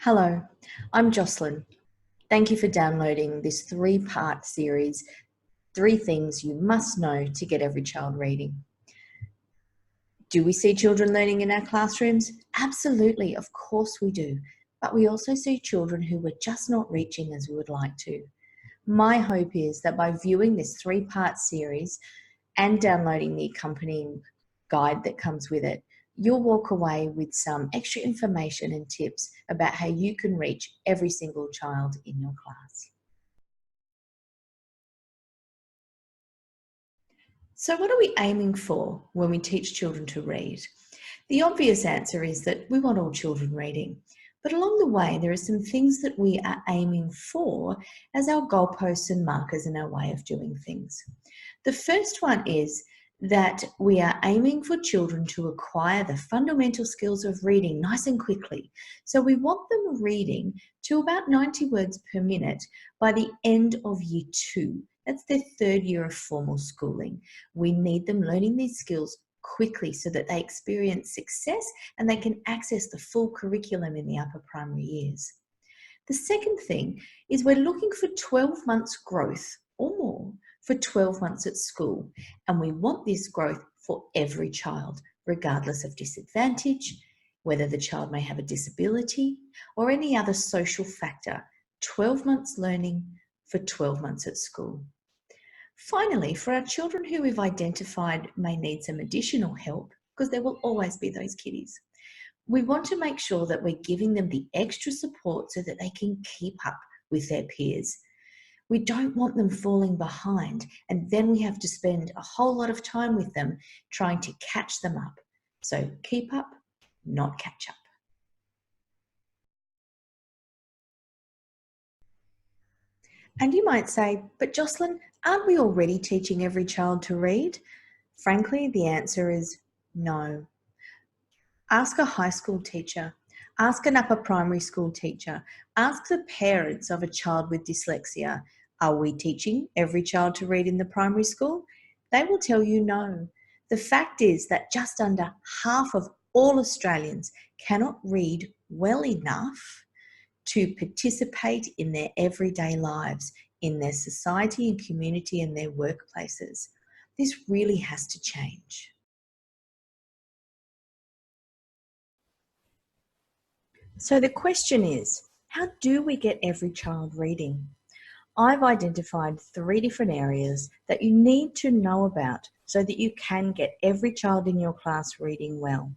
Hello, I'm Jocelyn. Thank you for downloading this three-part series, 3 Things You Must Know to Get Every Child Reading. Do we see children learning in our classrooms? Absolutely, of course we do. But we also see children who are just not reaching as we would like to. My hope is that by viewing this 3-part series and downloading the accompanying guide that comes with it, you'll walk away with some extra information and tips about how you can reach every single child in your class. So what are we aiming for when we teach children to read? The obvious answer is that we want all children reading. But along the way, there are some things that we are aiming for as our goalposts and markers in our way of doing things. The first one is that we are aiming for children to acquire the fundamental skills of reading nice and quickly. So we want them reading to about 90 words per minute by the end of year 2. That's their 3rd year of formal schooling. We need them learning these skills quickly so that they experience success and they can access the full curriculum in the upper primary years. The second thing is we're looking for 12 months growth or more for 12 months at school, and we want this growth for every child, regardless of disadvantage, whether the child may have a disability or any other social factor. 12 months learning for 12 months at school. Finally, for our children who we've identified may need some additional help, because there will always be those kiddies, we want to make sure that we're giving them the extra support so that they can keep up with their peers. We don't want them falling behind, and then we have to spend a whole lot of time with them trying to catch them up. So keep up, not catch up. And you might say, but Jocelyn, aren't we already teaching every child to read? Frankly, the answer is no. Ask a high school teacher, ask an upper primary school teacher, ask the parents of a child with dyslexia, are we teaching every child to read in the primary school? They will tell you no. The fact is that just under half of all Australians cannot read well enough to participate in their everyday lives, in their society and community and their workplaces. This really has to change. So the question is, how do we get every child reading? I've identified 3 different areas that you need to know about so that you can get every child in your class reading well.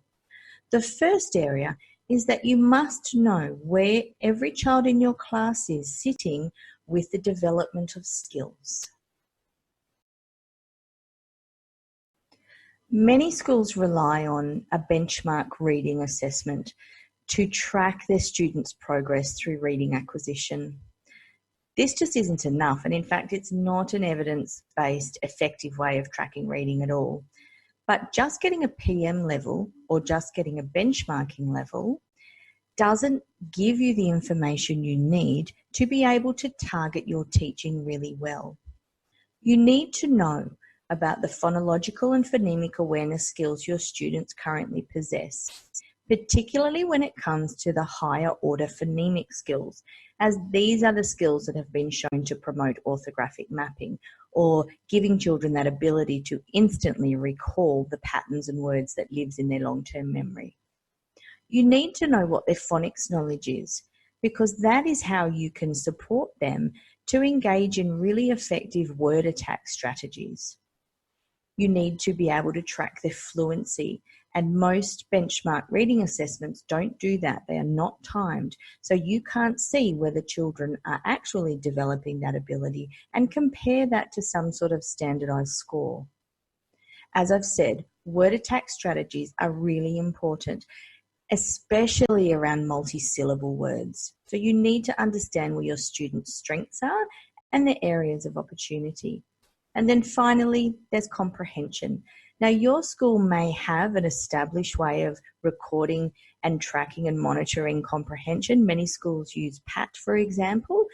The first area is that you must know where every child in your class is sitting with the development of skills. Many schools rely on a benchmark reading assessment to track their students' progress through reading acquisition. This just isn't enough, and in fact, it's not an evidence-based, effective way of tracking reading at all. But just getting a PM level or just getting a benchmarking level doesn't give you the information you need to be able to target your teaching really well. You need to know about the phonological and phonemic awareness skills your students currently possess, particularly when it comes to the higher order phonemic skills, as these are the skills that have been shown to promote orthographic mapping or giving children that ability to instantly recall the patterns and words that lives in their long-term memory. You need to know what their phonics knowledge is, because that is how you can support them to engage in really effective word attack strategies. You need to be able to track their fluency, and most benchmark reading assessments don't do that. They are not timed, so you can't see whether children are actually developing that ability and compare that to some sort of standardized score. As I've said, word attack strategies are really important, especially around multi-syllable words. So you need to understand where your students' strengths are and their areas of opportunity. And then finally, there's comprehension. Now, your school may have an established way of recording and tracking and monitoring comprehension. Many schools use PAT, for example.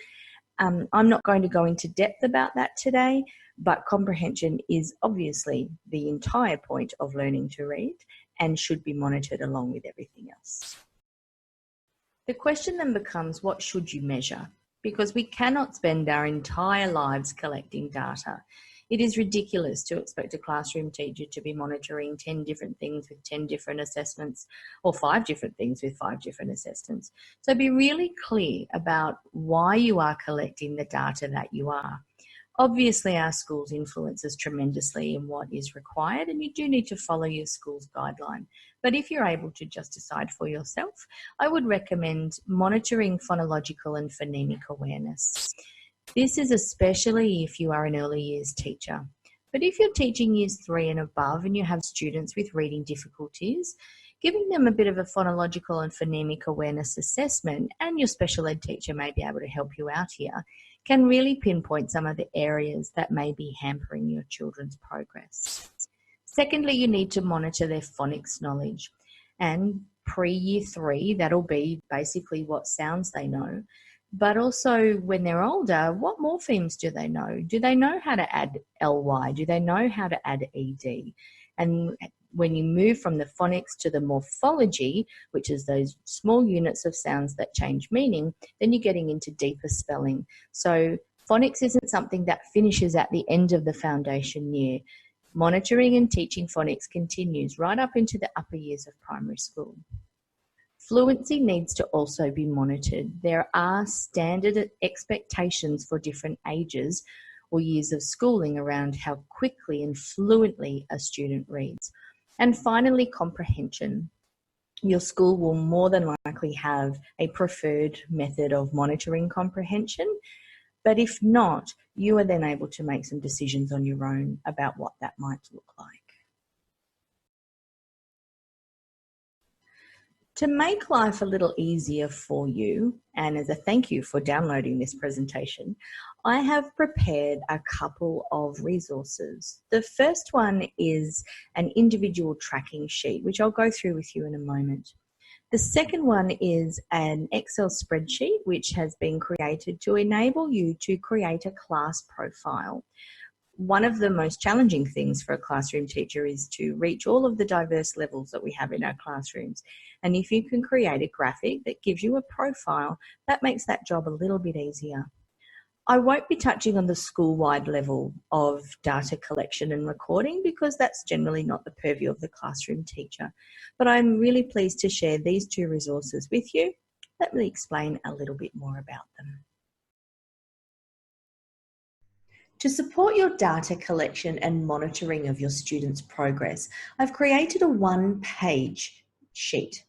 I'm not going to go into depth about that today, but comprehension is obviously the entire point of learning to read and should be monitored along with everything else. The question then becomes, what should you measure? Because we cannot spend our entire lives collecting data. It is ridiculous to expect a classroom teacher to be monitoring 10 different things with 10 different assessments, or 5 different things with 5 different assessments. So be really clear about why you are collecting the data that you are. Obviously, our schools influence us tremendously in what is required, and you do need to follow your school's guideline. But if you're able to just decide for yourself, I would recommend monitoring phonological and phonemic awareness. This is especially if you are an early years teacher. But if you're teaching years 3 and above and you have students with reading difficulties, giving them a bit of a phonological and phonemic awareness assessment, and your special ed teacher may be able to help you out here, can really pinpoint some of the areas that may be hampering your children's progress. Secondly, you need to monitor their phonics knowledge. And pre-year 3, that'll be basically what sounds they know. But also when they're older, what morphemes do they know? Do they know how to add ly? Do they know how to add ed? And when you move from the phonics to the morphology, which is those small units of sounds that change meaning, then you're getting into deeper spelling. So phonics isn't something that finishes at the end of the foundation year. Monitoring and teaching phonics continues right up into the upper years of primary school. Fluency needs to also be monitored. There are standard expectations for different ages or years of schooling around how quickly and fluently a student reads. And finally, comprehension. Your school will more than likely have a preferred method of monitoring comprehension, but if not, you are then able to make some decisions on your own about what that might look like. To make life a little easier for you, and as a thank you for downloading this presentation, I have prepared a couple of resources. The first one is an individual tracking sheet, which I'll go through with you in a moment. The second one is an Excel spreadsheet, which has been created to enable you to create a class profile. One of the most challenging things for a classroom teacher is to reach all of the diverse levels that we have in our classrooms. And if you can create a graphic that gives you a profile, that makes that job a little bit easier. I won't be touching on the school-wide level of data collection and recording because that's generally not the purview of the classroom teacher. But I'm really pleased to share these 2 resources with you. Let me explain a little bit more about them. To support your data collection and monitoring of your students' progress, I've created a 1-page sheet.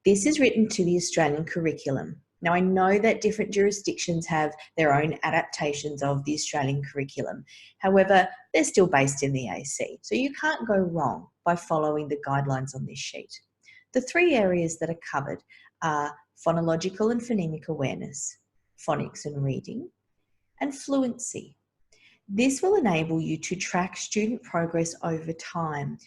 This is written to the Australian curriculum. Now, I know that different jurisdictions have their own adaptations of the Australian curriculum. However, they're still based in the AC, so you can't go wrong by following the guidelines on this sheet. The 3 areas that are covered are phonological and phonemic awareness, phonics and reading, and fluency. This will enable you to track student progress over time.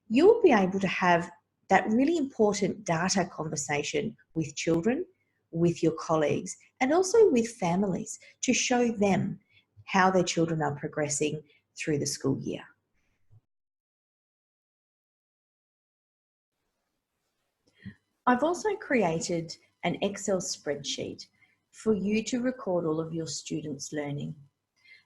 You will be able to have that really important data conversation with children, with your colleagues, and also with families to show them how their children are progressing through the school year. I've also created an Excel spreadsheet for you to record all of your students' learning.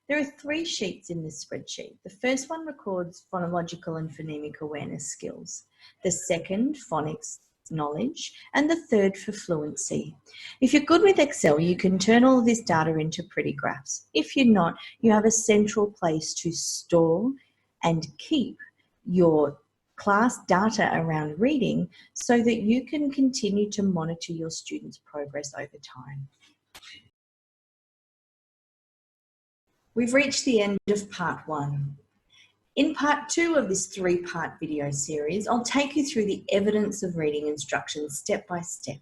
There are 3 sheets in this spreadsheet. The first one records phonological and phonemic awareness skills. The second, phonics knowledge, and the third for fluency. If you're good with Excel, you can turn all of this data into pretty graphs. If you're not, you have a central place to store and keep your class data around reading so that you can continue to monitor your students' progress over time. We've reached the end of part 1. In part 2 of this 3-part video series, I'll take you through the evidence of reading instructions step by step.